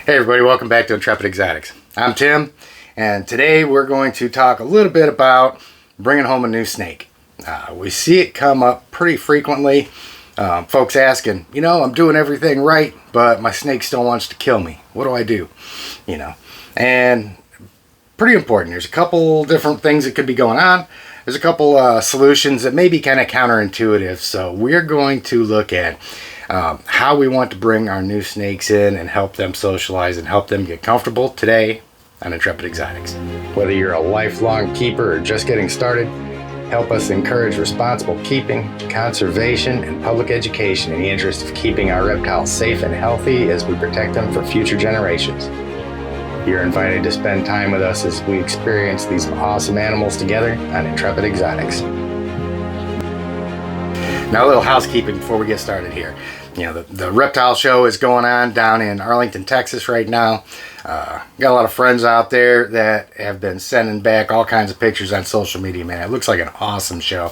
Hey everybody, welcome back to Intrepid Exotics. I'm Tim, and today we're going to talk a little bit about bringing home a new snake. We see it come up pretty frequently. Folks asking, I'm doing everything right, but my snake still wants to kill me. What do I do? And pretty important. There's a couple different things that could be going on. There's a couple solutions that may be kind of counterintuitive. So we're going to look at how we want to bring our new snakes in and help them socialize and help them get comfortable today on Intrepid Exotics. Whether you're a lifelong keeper or just getting started, help us encourage responsible keeping, conservation, and public education in the interest of keeping our reptiles safe and healthy as we protect them for future generations. You're invited to spend time with us as we experience these awesome animals together on Intrepid Exotics. Now, a little housekeeping before we get started here. The reptile show is going on down in Arlington, Texas right now. Got a lot of friends out there that have been sending back all kinds of pictures on social media, man. It looks like an awesome show.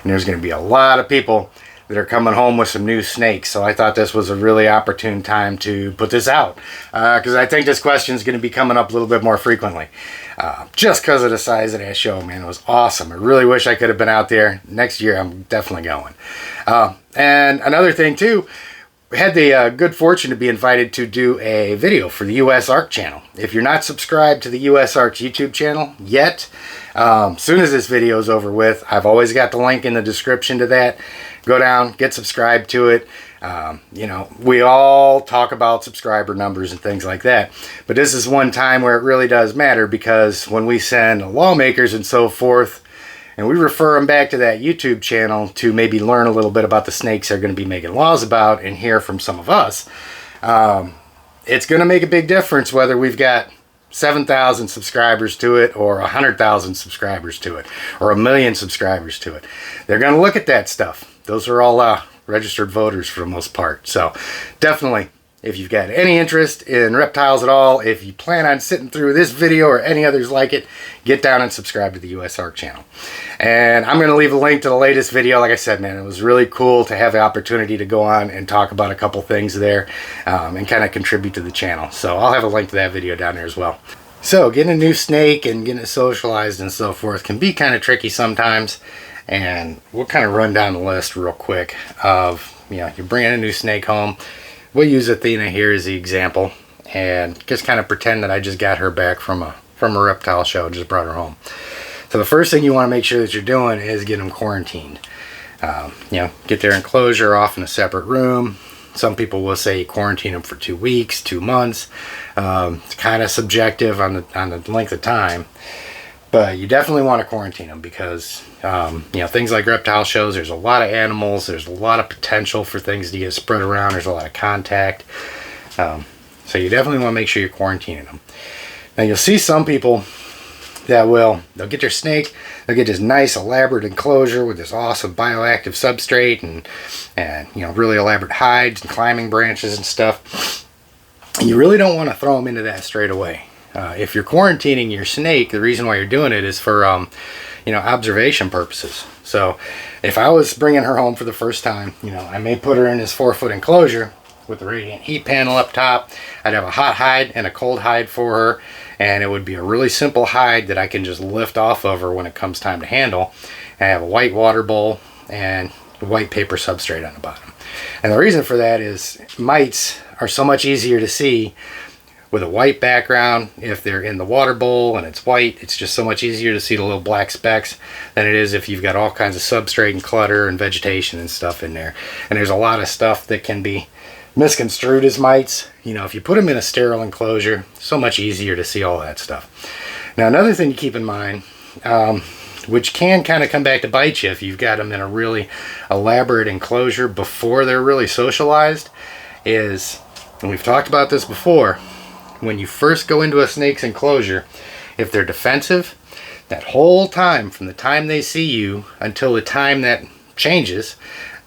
And there's going to be a lot of people that are coming home with some new snakes. So I thought this was a really opportune time to put this out. Because I think this question is going to be coming up a little bit more frequently. Just because of the size of that show, man. It was awesome. I really wish I could have been out there. Next year, I'm definitely going. And another thing, too, we had the good fortune to be invited to do a video for the USARK channel. If you're not subscribed to the USARK's YouTube channel yet, as soon as this video is over with, I've always got the link in the description to that. Go down, get subscribed to it. We all talk about subscriber numbers and things like that. But this is one time where it really does matter, because when we send lawmakers and so forth, and we refer them back to that YouTube channel to maybe learn a little bit about the snakes they're going to be making laws about and hear from some of us, it's going to make a big difference whether we've got 7,000 subscribers to it or 100,000 subscribers to it or 1 million subscribers to it. They're going to look at that stuff. Those are all registered voters for the most part. So definitely, if you've got any interest in reptiles at all, if you plan on sitting through this video or any others like it, get down and subscribe to the USARK channel. And I'm going to leave a link to the latest video. Like I said, man, it was really cool to have the opportunity to go on and talk about a couple things there and kind of contribute to the channel. So I'll have a link to that video down there as well. So getting a new snake and getting it socialized and so forth can be kind of tricky sometimes. And we'll kind of run down the list real quick of, you're bringing a new snake home. We'll use Athena here as the example and just kind of pretend that I just got her back from a reptile show, just brought her home. So the first thing you want to make sure that you're doing is get them quarantined. Get their enclosure off in a separate room. Some people will say you quarantine them for 2 weeks, 2 months. It's kind of subjective on the length of time. But you definitely want to quarantine them because, things like reptile shows, there's a lot of animals, there's a lot of potential for things to get spread around, there's a lot of contact. So you definitely want to make sure you're quarantining them. Now you'll see some people that they'll get their snake, they'll get this nice elaborate enclosure with this awesome bioactive substrate and really elaborate hides and climbing branches and stuff. And you really don't want to throw them into that straight away. If you're quarantining your snake, the reason why you're doing it is for, observation purposes. So if I was bringing her home for the first time, I may put her in this 4-foot enclosure with the radiant heat panel up top. I'd have a hot hide and a cold hide for her. And it would be a really simple hide that I can just lift off of her when it comes time to handle. I have a white water bowl and a white paper substrate on the bottom. And the reason for that is mites are so much easier to see with a white background. If they're in the water bowl and it's white, it's just so much easier to see the little black specks than it is if you've got all kinds of substrate and clutter and vegetation and stuff in there. And there's a lot of stuff that can be misconstrued as mites. If you put them in a sterile enclosure, so much easier to see all that stuff. Now, another thing to keep in mind, which can kind of come back to bite you if you've got them in a really elaborate enclosure before they're really socialized, is, and we've talked about this before, when you first go into a snake's enclosure, if they're defensive, that whole time from the time they see you until the time that changes,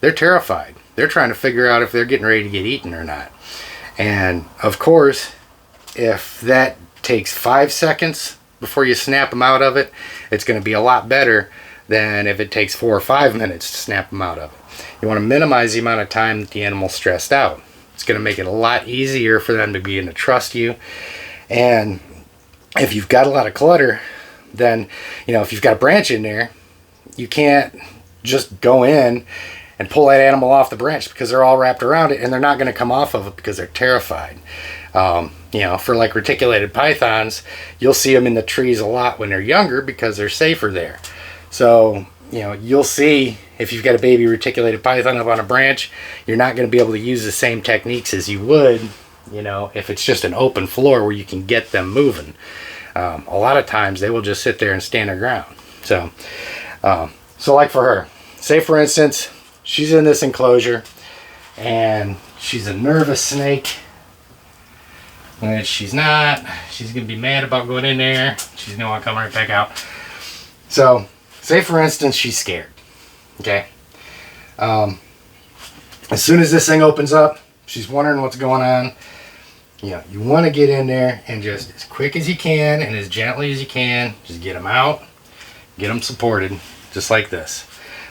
they're terrified. They're trying to figure out if they're getting ready to get eaten or not. And of course, if that takes 5 seconds before you snap them out of it, it's going to be a lot better than if it takes 4 or 5 minutes to snap them out of it. You want to minimize the amount of time that the animal's stressed out. It's going to make it a lot easier for them to begin to trust you. And if you've got a lot of clutter, then, if you've got a branch in there, you can't just go in and pull that animal off the branch because they're all wrapped around it and they're not going to come off of it because they're terrified. For like reticulated pythons, you'll see them in the trees a lot when they're younger because they're safer there. So, you'll see if you've got a baby reticulated python up on a branch, you're not going to be able to use the same techniques as you would, if it's just an open floor where you can get them moving. A lot of times they will just sit there and stand their ground. So like for her, say for instance, she's in this enclosure and she's a nervous snake, which she's not. She's going to be mad about going in there. She's going to want to come right back out. So say for instance, she's scared. Okay. As soon as this thing opens up, she's wondering what's going on. You want to get in there and just as quick as you can and as gently as you can, just get them out, get them supported, just like this.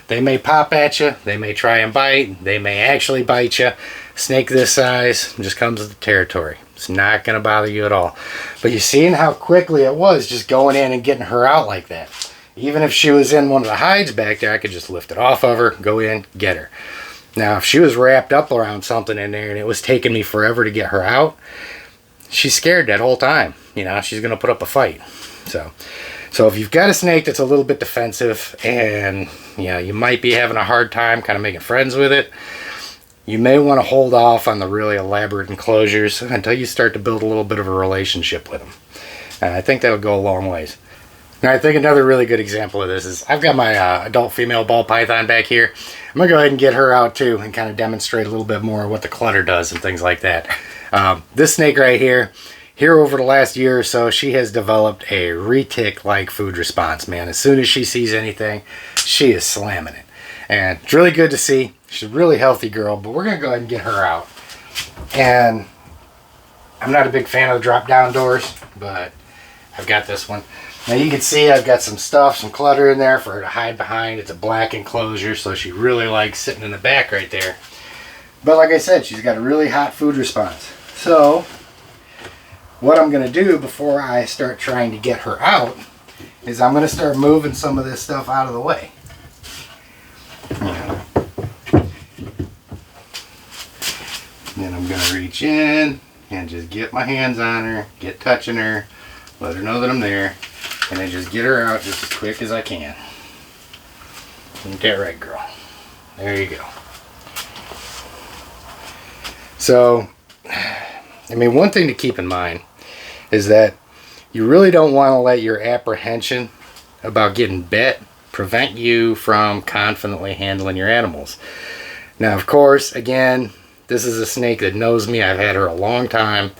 They may pop at you, they may try and bite, they may actually bite you. Snake this size just comes with the territory. It's not going to bother you at all. But you seeing how quickly it was just going in and getting her out like that. Even if she was in one of the hides back there, I could just lift it off of her, go in, get her. Now, if she was wrapped up around something in there and it was taking me forever to get her out, she's scared that whole time. She's going to put up a fight. So if you've got a snake that's a little bit defensive and, you might be having a hard time kind of making friends with it, you may want to hold off on the really elaborate enclosures until you start to build a little bit of a relationship with them. And I think that'll go a long ways. Now, I think another really good example of this is I've got my adult female ball python back here. I'm going to go ahead and get her out too and kind of demonstrate a little bit more what the clutter does and things like that. This snake right here over the last year or so, she has developed a retic-like food response, man. As soon as she sees anything, she is slamming it. And it's really good to see. She's a really healthy girl, but we're going to go ahead and get her out. And I'm not a big fan of the drop-down doors, but I've got this one. Now you can see I've got some stuff, some clutter in there for her to hide behind. It's a black enclosure, so she really likes sitting in the back right there. But like I said, she's got a really hot food response. So what I'm going to do before I start trying to get her out is I'm going to start moving some of this stuff out of the way. Then I'm going to reach in and just get my hands on her, get touching her, let her know that I'm there. And then just get her out just as quick as I can. Ain't that right, girl? There you go. So, one thing to keep in mind is that you really don't want to let your apprehension about getting bit prevent you from confidently handling your animals. Now, of course, again, this is a snake that knows me. I've had her a long time,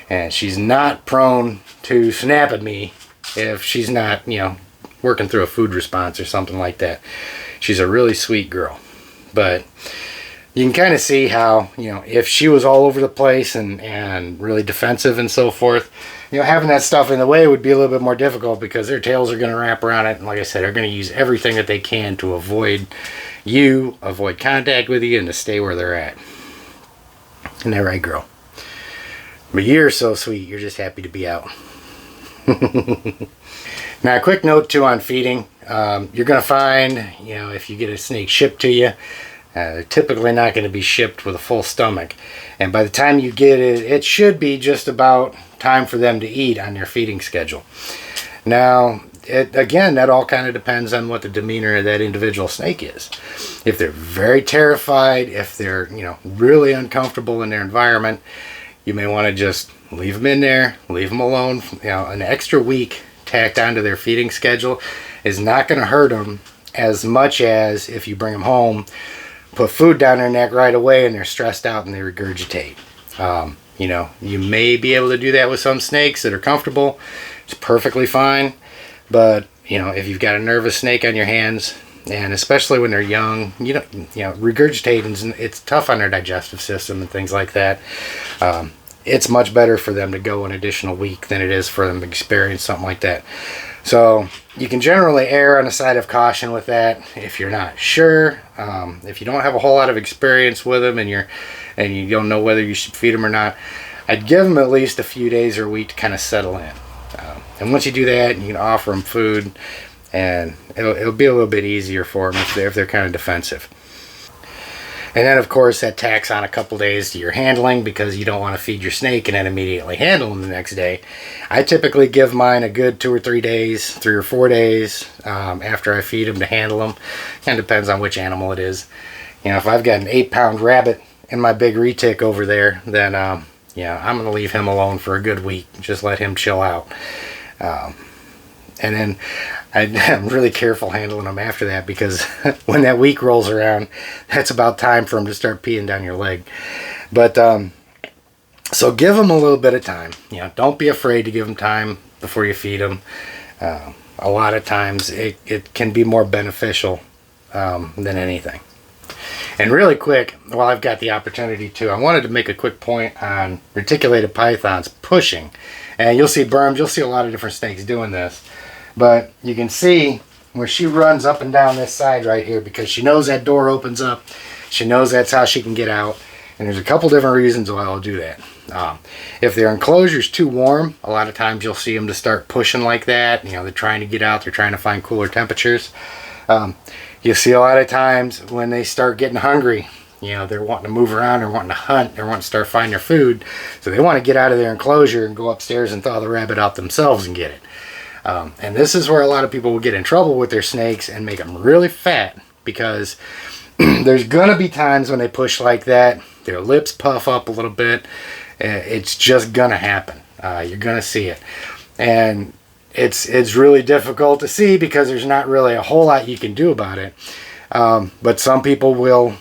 and she's not prone to snap at me if she's not, working through a food response or something like that. She's a really sweet girl. But you can kind of see how, if she was all over the place and really defensive and so forth, having that stuff in the way would be a little bit more difficult because their tails are going to wrap around it. And like I said, they're going to use everything that they can to avoid contact with you, and to stay where they're at. Isn't that right, girl? But you're so sweet. You're just happy to be out. Now, a quick note too on feeding. You're going to find, if you get a snake shipped to you, they're typically not going to be shipped with a full stomach. And by the time you get it, it should be just about time for them to eat on their feeding schedule. Now, again, that all kind of depends on what the demeanor of that individual snake is. If they're very terrified, if they're, really uncomfortable in their environment, you may want to just leave them in there, leave them alone. An extra week tacked onto their feeding schedule is not going to hurt them as much as if you bring them home, put food down their neck right away, and they're stressed out and they regurgitate. You may be able to do that with some snakes that are comfortable. It's perfectly fine. But, if you've got a nervous snake on your hands, and especially when they're young, regurgitating, it's tough on their digestive system and things like that. It's much better for them to go an additional week than it is for them to experience something like that. So you can generally err on the side of caution with that if you're not sure. If you don't have a whole lot of experience with them and you're and you don't know whether you should feed them or not, I'd give them at least a few days or a week to kind of settle in. And once you do that, you can offer them food, and it'll be a little bit easier for them if they're kind of defensive. And then, of course, that tacks on a couple days to your handling, because you don't want to feed your snake and then immediately handle them the next day. I typically give mine a good 3 or 4 days after I feed them to handle them. Kind of depends on which animal it is. If I've got an 8-pound rabbit in my big retic over there, then I'm going to leave him alone for a good week. Just let him chill out. And then I'm really careful handling them after that, because when that week rolls around, that's about time for them to start peeing down your leg. But so give them a little bit of time. Don't be afraid to give them time before you feed them. A lot of times it can be more beneficial than anything. And really quick, while I've got the opportunity to, I wanted to make a quick point on reticulated pythons pushing. And you'll see berms, you'll see a lot of different snakes doing this. But you can see where she runs up and down this side right here, because she knows that door opens up. She knows that's how she can get out. And there's a couple different reasons why I'll do that. If their enclosure is too warm, a lot of times you'll see them to start pushing like that. They're trying to get out. They're trying to find cooler temperatures. You'll see a lot of times when they start getting hungry, they're wanting to move around, they're wanting to hunt, they're wanting to start finding their food. So they want to get out of their enclosure and go upstairs and thaw the rabbit out themselves and get it. And this is where a lot of people will get in trouble with their snakes and make them really fat, because there's going to be times when they push like that, their lips puff up a little bit. It's just going to happen. You're going to see it. And it's really difficult to see, because there's not really a whole lot you can do about it. But some people will,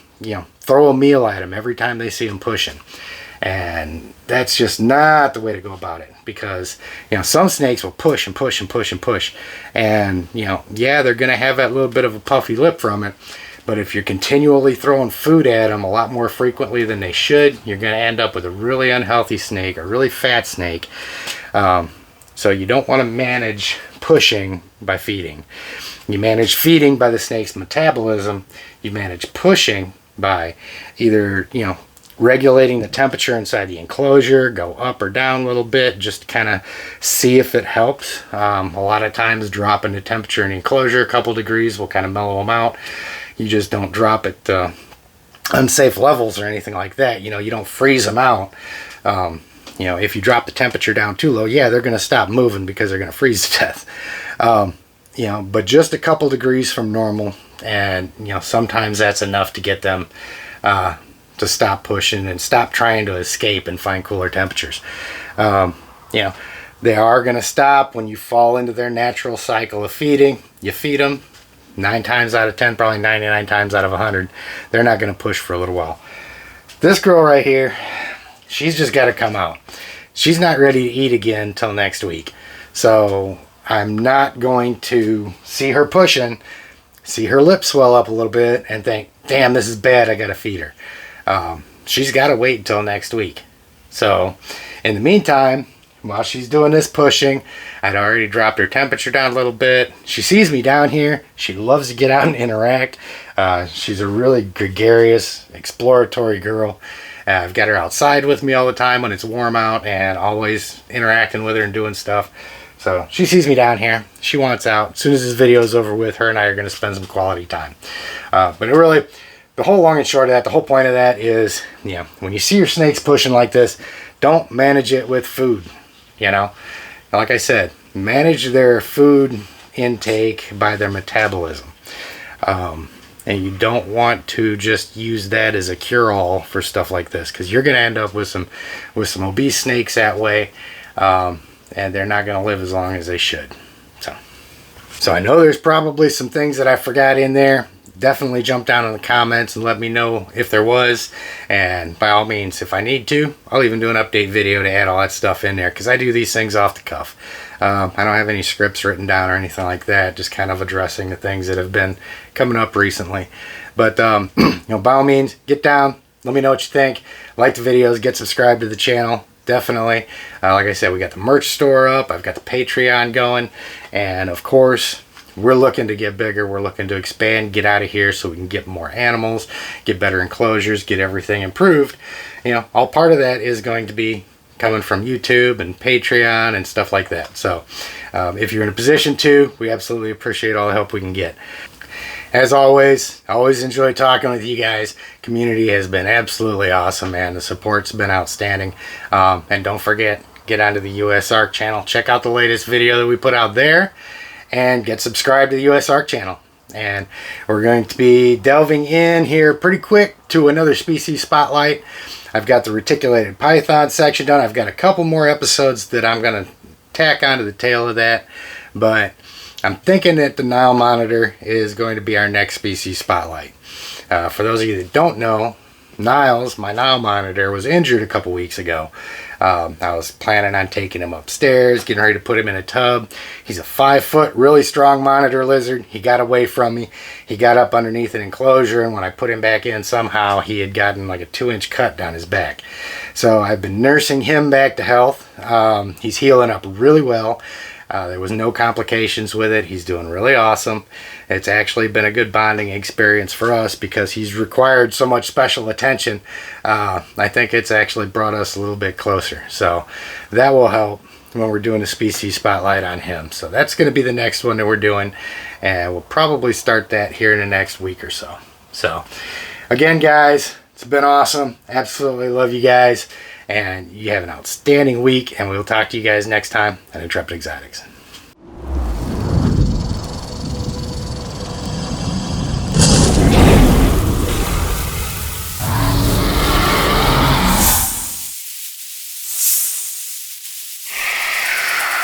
throw a meal at them every time they see them pushing. And that's just not the way to go about it, because some snakes will push and push and push and push, and they're going to have that little bit of a puffy lip from it. But if you're continually throwing food at them a lot more frequently than they should, you're going to end up with a really unhealthy snake, a really fat snake. So you don't want to manage pushing by feeding. You manage feeding by the snake's metabolism. You manage pushing by either regulating the temperature inside the enclosure, go up or down a little bit, just to kind of see if it helps. A lot of times dropping the temperature in the enclosure a couple degrees will kind of mellow them out. You just don't drop it unsafe levels or anything like that. You don't freeze them out. If you drop the temperature down too low, they're going to stop moving, because they're going to freeze to death. But just a couple degrees from normal, and sometimes that's enough to get them to stop pushing and stop trying to escape and find cooler temperatures. They are going to stop when you fall into their natural cycle of feeding. You feed them 9 times out of 10, probably 99 times out of 100, they're not going to push for a little while. This girl right here, she's just got to come out. She's not ready to eat again till next week. So I'm not going to see her pushing, see her lips swell up a little bit, and think, damn, this is bad, I got to feed her. She's got to wait until next week. So in the meantime, while she's doing this pushing, I'd already dropped her temperature down a little bit. She sees me down here. She loves to get out and interact. She's a really gregarious, exploratory girl. I've got her outside with me all the time when it's warm out, and always interacting with her and doing stuff. So she sees me down here. She wants out. As soon as this video is over with, her and I are going to spend some quality time. But it really, the whole long and short of that, the whole point of that is, when you see your snakes pushing like this, don't manage it with food. Like I said, manage their food intake by their metabolism. And you don't want to just use that as a cure-all for stuff like this, because you're going to end up with some obese snakes that way, and they're not going to live as long as they should. So I know there's probably some things that I forgot in there. Definitely jump down in the comments and let me know if there was, and by all means, if I need to, I'll even do an update video to add all that stuff in there, because I do these things off the cuff. I don't have any scripts written down or anything like that, just kind of addressing the things that have been coming up recently. But by all means, get down, let me know what you think. Like the videos, get subscribed to the channel, definitely. Like I said, we got the merch store up, I've got the Patreon going, and of course, we're looking to get bigger. We're looking to expand, get out of here so we can get more animals, get better enclosures, get everything improved. All part of that is going to be coming from YouTube and Patreon and stuff like that. So if you're in a position to, we absolutely appreciate all the help we can get. As always enjoy talking with you guys. Community has been absolutely awesome, man. The support's been outstanding. And don't forget, get onto the USARK channel. Check out the latest video that we put out there and get subscribed to the USARK channel. And we're going to be delving in here pretty quick to another species spotlight. I've got the reticulated python section done. I've got a couple more episodes that I'm going to tack onto the tail of that. But I'm thinking that the Nile monitor is going to be our next species spotlight. For those of you that don't know, my Nile monitor was injured a couple weeks ago. I was planning on taking him upstairs, getting ready to put him in a tub. He's a 5-foot, really strong monitor lizard. He got away from me. He got up underneath an enclosure, and when I put him back in, somehow he had gotten like a 2-inch cut down his back. So I've been nursing him back to health. He's healing up really well. There was no complications with it. He's doing really awesome. It's actually been a good bonding experience for us because he's required so much special attention. I think it's actually brought us a little bit closer. So that will help when we're doing a species spotlight on him. So that's going to be the next one that we're doing. And we'll probably start that here in the next week or so. So again, guys, it's been awesome. Absolutely love you guys. And you have an outstanding week, and we'll talk to you guys next time on Intrepid Exotics.